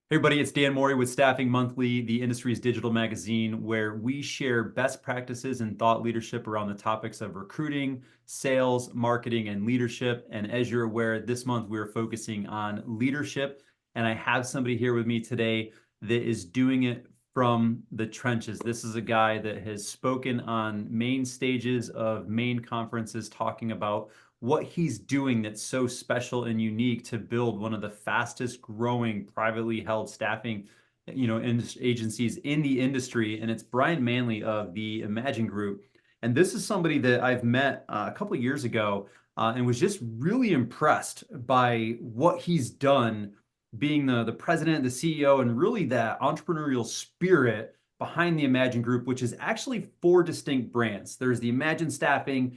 Hey everybody, it's Dan Morey with Staffing Monthly, the industry's digital magazine, where we share best practices and thought leadership around the topics of recruiting, sales, marketing, and leadership. And as you're aware, this month we're focusing on leadership. And I have somebody here with me today that is doing it from the trenches. This is a guy that has spoken on main stages of main conferences talking about what he's doing that's so special and unique to build one of the fastest growing privately held staffing, agencies in the industry. And it's Brian Manley of the Imagine Group. And this is somebody that I've met a couple of years ago and was just really impressed by what he's done being the president, the CEO, and really that entrepreneurial spirit behind the Imagine Group, which is actually four distinct brands. There's the Imagine Staffing,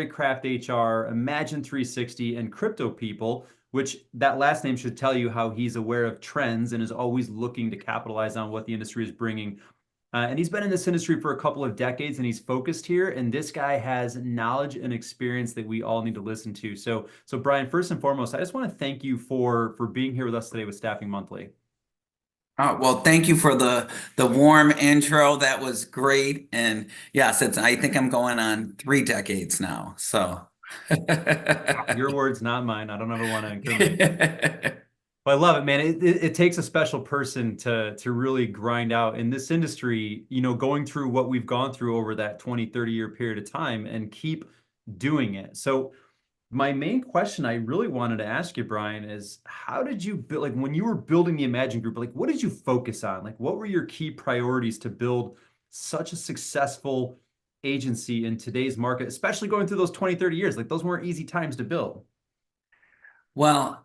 Kraft HR, Imagine 360, and CryptoPeople, which that last name should tell you how he's aware of trends and is always looking to capitalize on what the industry is bringing. And he's been in this industry for a couple of decades and he's focused here. And this guy has knowledge and experience that we all need to listen to. So Brian, first and foremost, I just want to thank you for being here with us today with Staffing Monthly. Well, thank you for the warm intro. That was great. And yes, I think I'm going on 3 decades now. So Your words, not mine. I don't ever want to incriminate. But I love it, man. It takes a special person to really grind out in this industry, going through what we've gone through over that 20, 30-year period of time and keep doing it. So my main question I really wanted to ask you, Brian, is how did you build, like when you were building the Imagine Group, like what did you focus on? Like what were your key priorities to build such a successful agency in today's market, especially going through those 20, 30 years? Like those weren't easy times to build. well,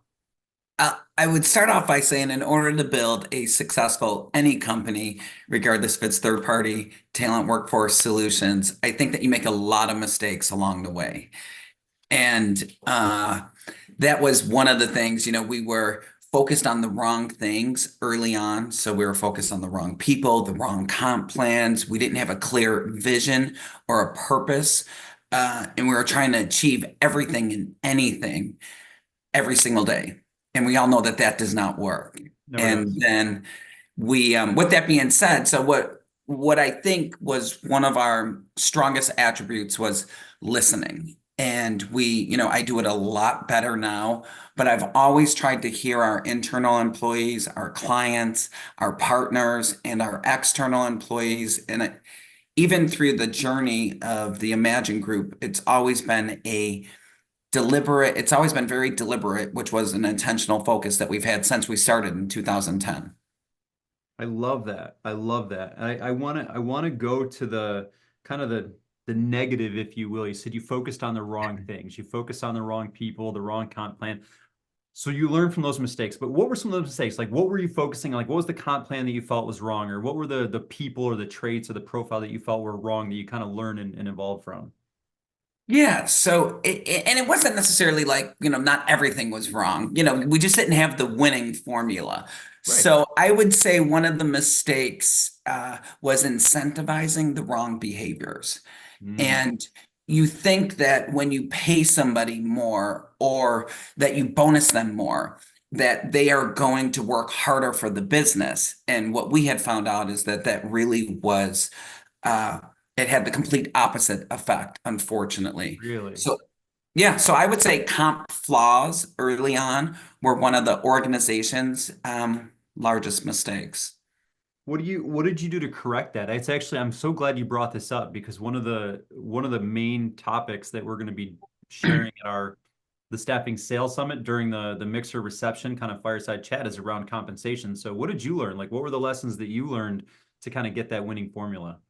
I would start off by saying in order to build a successful any company, regardless if it's third party, talent workforce solutions, I think that you make a lot of mistakes along the way. And that was one of the things, we were focused on the wrong things early on. So we were focused on the wrong people, the wrong comp plans. We didn't have a clear vision or a purpose. And we were trying to achieve everything and anything every single day. And we all know that that does not work. Never And does. then with that being said, so what I think was one of our strongest attributes was listening. And I do it a lot better now, but I've always tried to hear our internal employees, our clients, our partners, and our external employees. And even through the journey of the Imagine Group, it's always been very deliberate, which was an intentional focus that we've had since we started in 2010. I love that. I love that. I want to go to the kind of the negative, if you will. You said you focused on the wrong things. You focused on the wrong people, the wrong comp plan. So you learned from those mistakes. But what were some of those mistakes? Like what were you focusing on? Like what was the comp plan that you felt was wrong? Or what were the people or the traits or the profile that you felt were wrong that you kind of learned and evolved from? Yeah, and it wasn't necessarily like, not everything was wrong. We just didn't have the winning formula. Right. So I would say one of the mistakes was incentivizing the wrong behaviors. Mm, And you think that when you pay somebody more or that you bonus them more, that they are going to work harder for the business. And what we had found out is that that really was uh, it had the complete opposite effect, unfortunately. really? So, yeah, so I would say comp flaws early on were one of the organization's largest mistakes. What did you do to correct that? It's actually, I'm so glad you brought this up because one of the main topics that we're going to be sharing at the staffing sales summit during the mixer reception kind of fireside chat is around compensation. So what did you learn? Like what were the lessons that you learned to kind of get that winning formula?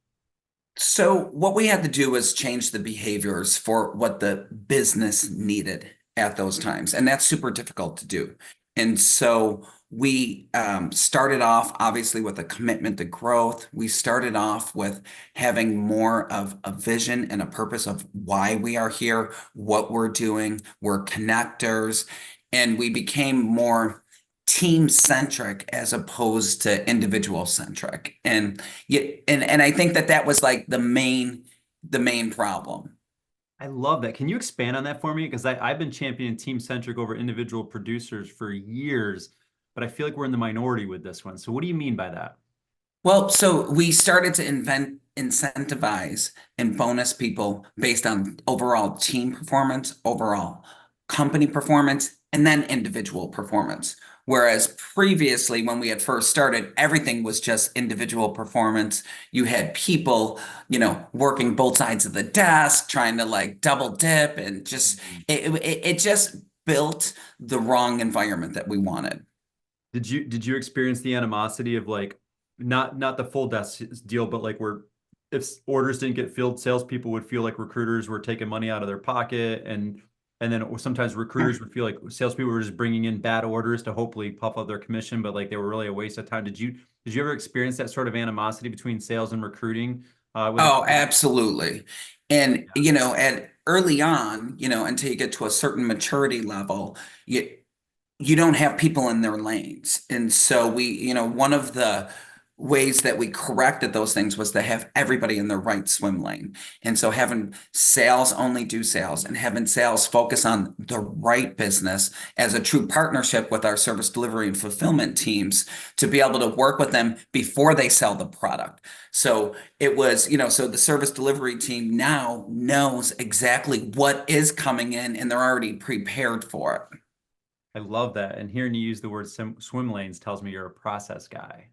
So what we had to do was change the behaviors for what the business needed at those times, and that's super difficult to do. And so we started off obviously with a commitment to growth. We started off with having more of a vision and a purpose of why we are here, what we're doing. We're connectors, and we became more team-centric as opposed to individual-centric. And yeah, and I think that that was like the main problem. I love that. Can you expand on that for me? Because I've been championing team centric over individual producers for years. but I feel like we're in the minority with this one. So what do you mean by that? Well, so we started to incentivize and bonus people based on overall team performance, overall company performance, and then individual performance. Whereas previously, when we had first started, everything was just individual performance. You had people, working both sides of the desk, trying to like double dip, and just Mhm. it just built the wrong environment that we wanted. Did you experience the animosity of like not the full desk deal, but like where if orders didn't get filled, salespeople would feel like recruiters were taking money out of their pocket, and then sometimes recruiters would feel like salespeople were just bringing in bad orders to hopefully puff up their commission, but like they were really a waste of time. Did you ever experience that sort of animosity between sales and recruiting with a Oh, company? absolutely. And, at early on, until you get to a certain maturity level, you don't have people in their lanes. And so one of the ways that we corrected those things was to have everybody in their right swim lane. And so having sales only do sales and having sales focus on the right business as a true partnership with our service delivery and fulfillment teams to be able to work with them before they sell the product. So it was, so the service delivery team now knows exactly what is coming in and they're already prepared for it. I love that. And hearing you use the word swim lanes tells me you're a process guy.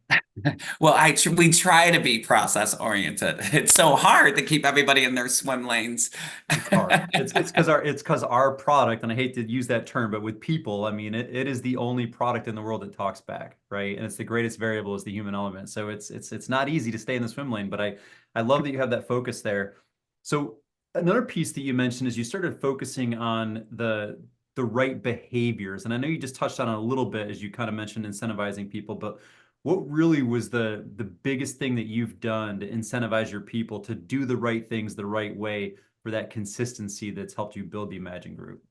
Well, we try to be process oriented. It's so hard to keep everybody in their swim lanes. It's hard. It's because our product, and I hate to use that term, but with people, I mean it is the only product in the world that talks back, right? And it's the greatest variable is the human element. So it's not easy to stay in the swim lane, but I love that you have that focus there. So another piece that you mentioned is you started focusing on the right behaviors. And I know you just touched on it a little bit as you kind of mentioned incentivizing people, but what really was the biggest thing that you've done to incentivize your people to do the right things the right way for that consistency that's helped you build the Imagine Group?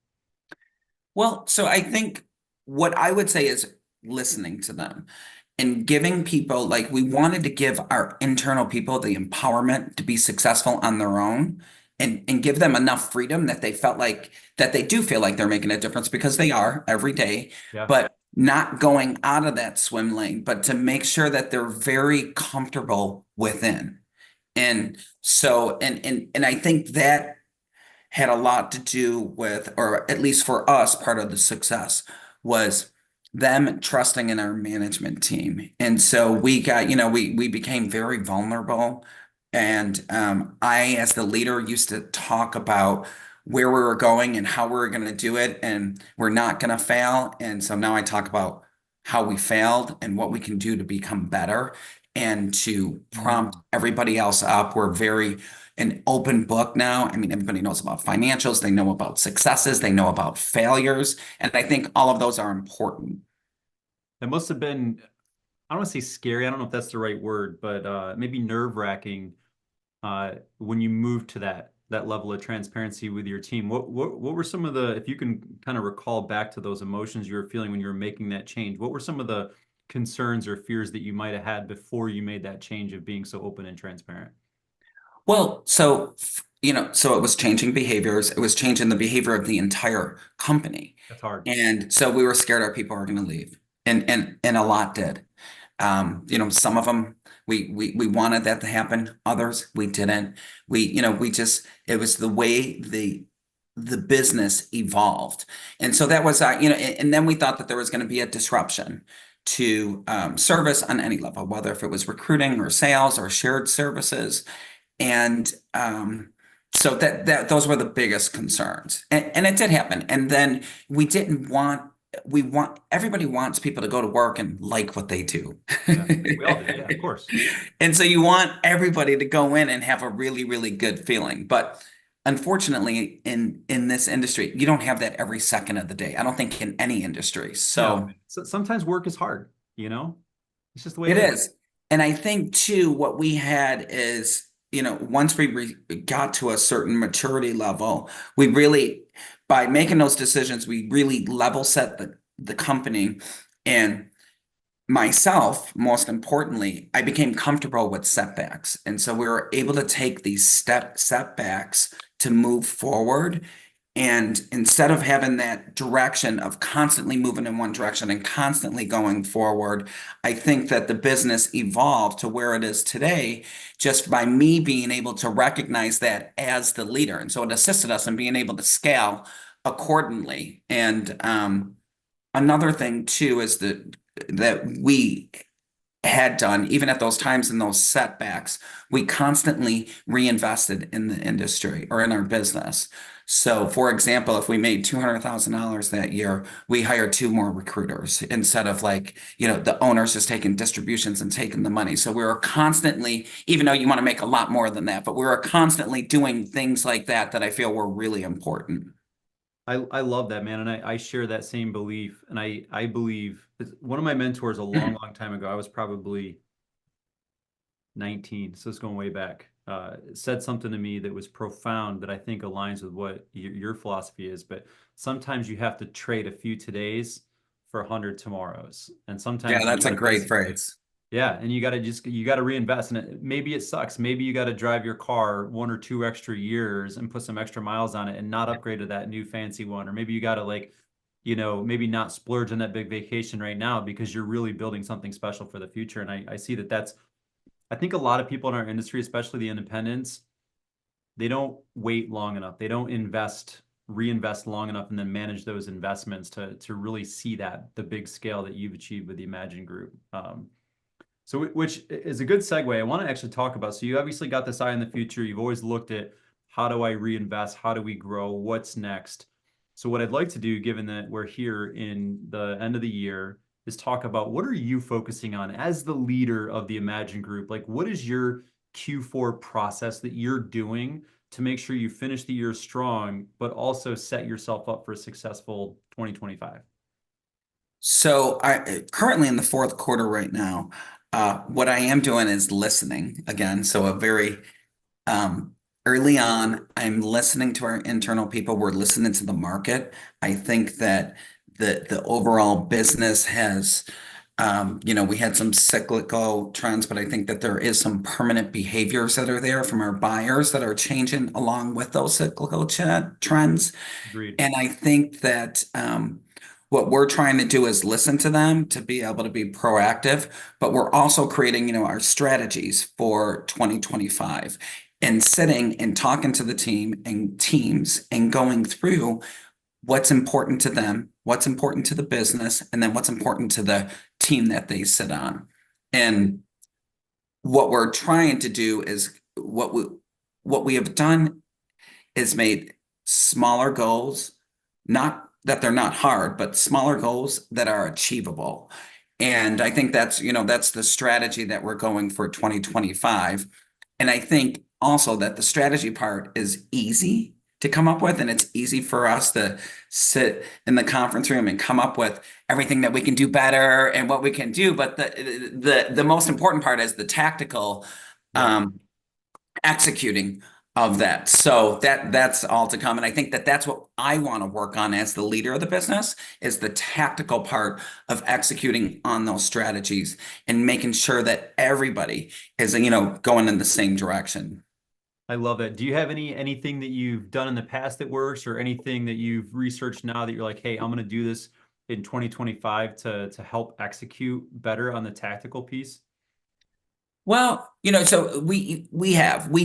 Well, so I think what I would say is listening to them and giving people, like, we wanted to give our internal people the empowerment to be successful on their own and give them enough freedom that they felt like that they do feel like they're making a difference because they are every day, Yeah. but not going out of that swim lane, but to make sure that they're very comfortable within. And so, and I think that had a lot to do with, or at least for us, part of the success was them trusting in our management team. And so we got, we became very vulnerable. And I, as the leader, used to talk about where we were going and how we were going to do it, and we're not going to fail. And so now I talk about how we failed and what we can do to become better and to prompt Mm. everybody else up. We're very an open book now. I mean, everybody knows about financials, they know about successes, they know about failures. And I think all of those are important. It must have been, I don't want to say scary, I don't know if that's the right word, but maybe nerve-wracking when you moved to that level of transparency with your team. What were some of the, if you can kind of recall back to those emotions you were feeling when you were making that change, what were some of the concerns or fears that you might have had before you made that change of being so open and transparent? Well, so it was changing behaviors, it was changing the behavior of the entire company. That's hard. And so we were scared our people were going to leave. And a lot did. Some of them we wanted that to happen, others we didn't. We just it was the way the business evolved. And so that was and then we thought that there was going to be a disruption to service on any level, whether if it was recruiting or sales or shared services. And so that those were the biggest concerns. And it did happen. And then we didn't want we want everybody wants people to go to work and like what they do. Yeah, we all do. Yeah, of course. And so you want everybody to go in and have a really, really good feeling. But unfortunately, in this industry, you don't have that every second of the day. I don't think in any industry. No, So so sometimes work is hard, you know? It's just the way it it is. is. And I think too, what we had is, once we got to a certain maturity level, we really, by making those decisions, we really level set the company. And myself, most importantly, I became comfortable with setbacks. And so we were able to take these setbacks to move forward And instead of having that direction of constantly moving in one direction and constantly going forward, I think that the business evolved to where it is today just by me being able to recognize that as the leader. And so it assisted us in being able to scale accordingly. And another thing too is that we had done, even at those times in those setbacks, we constantly reinvested in the industry or in our business. So, for example, if we made $200,000 that year, we hired two more recruiters instead of like, the owners just taking distributions and taking the money. So we were constantly, even though you want to make a lot more than that, but we were constantly doing things like that that I feel were really important. I love that, man. And I share that same belief. And I believe one of my mentors a long, long time ago, I was probably 19, so it's going way back, said something to me that was profound that I think aligns with what your philosophy is. But sometimes you have to trade a few todays for 100 tomorrows. And Yeah, sometimes you that's got a to great basically, phrase. yeah, and you got to reinvest. And maybe it sucks. Maybe you got to drive your car 1 or 2 extra years and put some extra miles on it and not upgrade to that new fancy one. Or maybe you got to like, maybe not splurge on that big vacation right now because you're really building something special for the future. And I see that I think a lot of people in our industry, especially the independents, they don't wait long enough. They don't reinvest long enough and then manage those investments to really see the big scale that you've achieved with the Imagine Group. So which is a good segue. I want to actually talk about. So you obviously got this eye in the future. You've always looked at how do I reinvest? How do we grow? What's next? So what I'd like to do, given that we're here in the end of the year, is talk about what are you focusing on as the leader of the Imagine Group? Like what is your Q4 process that you're doing to make sure you finish the year strong, but also set yourself up for a successful 2025? So I currently in the fourth quarter right now. What I am doing is listening again. So a very um, early on, I'm listening to our internal people. We're listening to the market. I think that the overall business has, we had some cyclical trends, but I think that there is some permanent behaviors that are there from our buyers that are changing along with those cyclical trends. Agreed. And I think that what we're trying to do is listen to them to be able to be proactive, but we're also creating, our strategies for 2025 and sitting and talking to the team and teams and going through what's important to them, what's important to the business, and then what's important to the team that they sit on. And what we're trying to do is what we have done is made smaller goals, not that they're not hard, but smaller goals that are achievable. And I think that's the strategy that we're going for 2025. And I think also that the strategy part is easy to come up with, and it's easy for us to sit in the conference room and come up with everything that we can do better and what we can do. But the most important part is the tactical Yeah. um, executing of that. So that's all to come. And I think that that's what I want to work on as the leader of the business is the tactical part of executing on those strategies and making sure that everybody is, going in the same direction. I love that. Do you have anything that you've done in the past that works or anything that you've researched now that you're like, hey, I'm going to do this in 2025 to help execute better on the tactical piece? Well, so we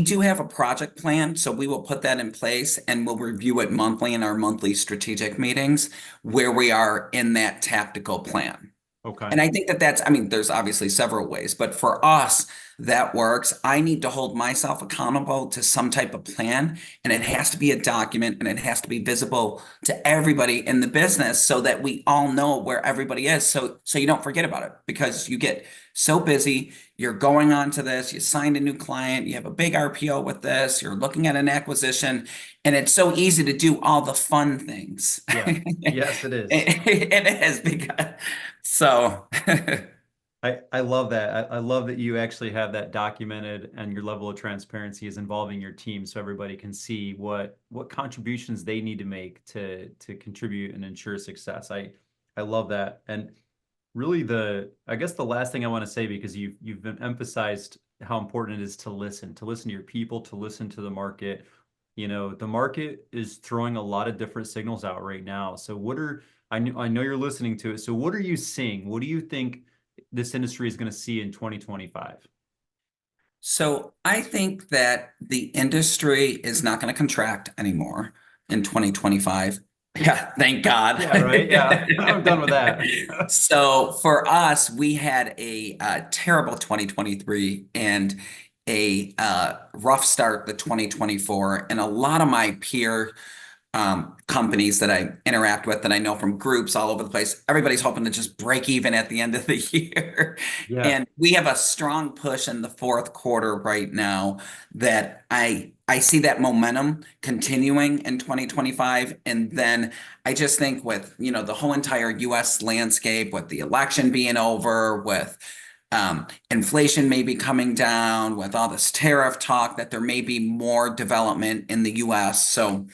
do have a project plan, so we will put that in place and we'll review it monthly in our monthly strategic meetings where we are in that tactical plan. Okay. And I think that I mean, there's obviously several ways, but for us, that works. I need to hold myself accountable to some type of plan, and it has to be a document and it has to be visible to everybody in the business so that we all know where everybody is. So you don't forget about it because you get so busy. You're going on to this, you signed a new client, you have a big RPO with this, you're looking at an acquisition, and it's so easy to do all the fun things. Yeah. Yes, it is. It is because so, I love that. I love that you actually have that documented and your level of transparency is involving your team so everybody can see what contributions they need to make to contribute and ensure success. I love that. And really I guess the last thing I want to say because you've been emphasized how important it is to listen to your people, to listen to the market. The market is throwing a lot of different signals out right now. So I know you're listening to it. So what are you seeing? What do you think this industry is going to see in 2025? So I think that the industry is not going to contract anymore in 2025. Yeah, thank God. Yeah, right. Yeah, I'm done with that. So for us, we had a terrible 2023 and a rough start the 2024. And a lot of my peer companies that I interact with that I know from groups all over the place. Everybody's hoping to just break even at the end of the year. Yeah. And we have a strong push in the fourth quarter right now that I see that momentum continuing in 2025. And then I just think with, the whole entire US landscape, with the election being over, with inflation maybe coming down, with all this tariff talk, that there may be more development in the US. So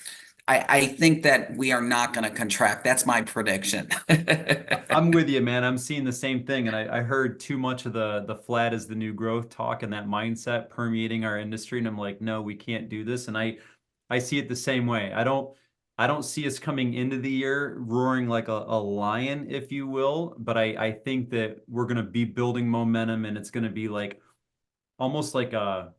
I think that we are not going to contract. That's my prediction. I'm with you, man. I'm seeing the same thing. And I heard too much of the flat is the new growth talk and that mindset permeating our industry. And I'm like, no, we can't do this. And I see it the same way. I don't see us coming into the year roaring like a lion, if you will. But I think that we're gonna be building momentum and it's gonna be like almost like a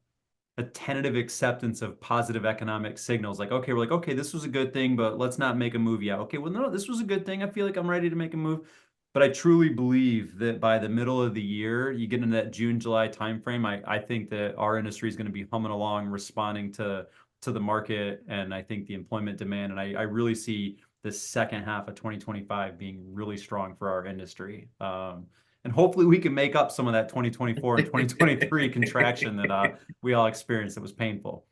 tentative acceptance of positive economic signals. Like, okay, we're like, okay, this was a good thing, but let's not make a move yet. Okay, well, no, this was a good thing. I feel like I'm ready to make a move. But I truly believe that by the middle of the year, you get into that June, July timeframe, I think that our industry is going to be humming along, responding to the market and I think the employment demand. And I really see the second half of 2025 being really strong for our industry. And hopefully we can make up some of that 2024 and 2023 contraction that we all experienced that was painful.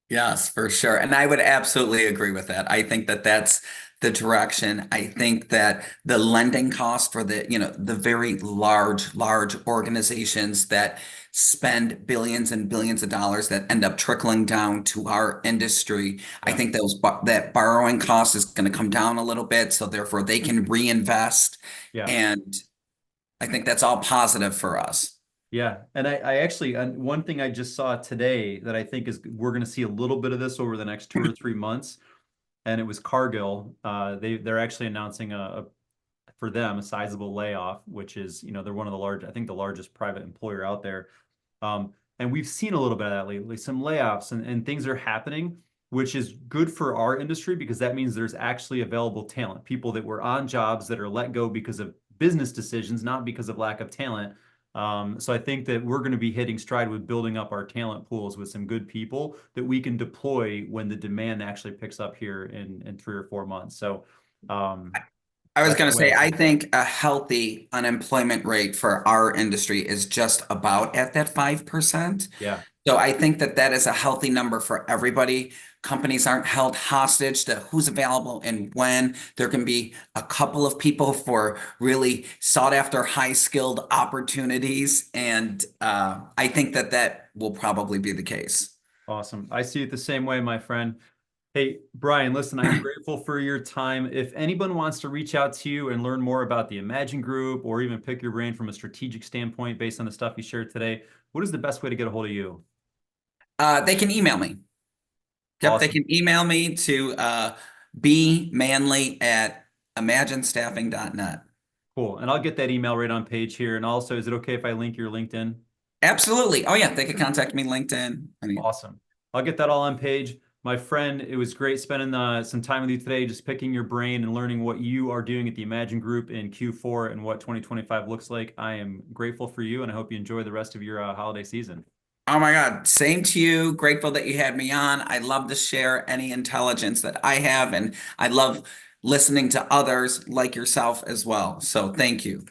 Yes, for sure. And I would absolutely agree with that. I think that that's the direction. I think that the lending cost for the very large organizations that spend billions and billions of dollars that end up trickling down to our industry, I Yeah. think that borrowing cost is going to come down a little bit. So therefore they can reinvest. Yeah. And I think that's all positive for us. Yeah. And I actually, one thing I just saw today that I think is we're going to see a little bit of this over the next 2 or 3 months. And it was Cargill. They're actually announcing for them a sizable layoff, which is, they're one of I think the largest private employer out there. And we've seen a little bit of that lately, some layoffs and things are happening, which is good for our industry because that means there's actually available talent, people that were on jobs that are let go because of business decisions, not because of lack of talent. So I think that we're going to be hitting stride with building up our talent pools with some good people that we can deploy when the demand actually picks up here in 3 or 4 months. So I was that's going the to way I say, see I it. think a healthy unemployment rate for our industry is just about at that 5%. Yeah. So I think that that is a healthy number for everybody. Companies aren't held hostage to who's available and when. There can be a couple of people for really sought after, high skilled opportunities. And I think that that will probably be the case. Awesome. I see it the same way, my friend. Hey, Brian, listen, I'm grateful for your time. If anyone wants to reach out to you and learn more about the Imagine Group or even pick your brain from a strategic standpoint based on the stuff you shared today, what is the best way to get a hold of you? They can email me. Yep, they Awesome. can email me to bmanley@imaginestaffing.net. Cool. And I'll get that email right on page here. And also, is it okay if I link your LinkedIn? Absolutely. Oh yeah, they could contact me LinkedIn. I mean, Awesome. I'll get that all on page. My friend, it was great spending some time with you today, just picking your brain and learning what you are doing at the Imagine Group in Q4 and what 2025 looks like. I am grateful for you, and I hope you enjoy the rest of your holiday season. oh my God, same to you. Grateful that you had me on. I love to share any intelligence that I have, and I love listening to others like yourself as well. So thank you.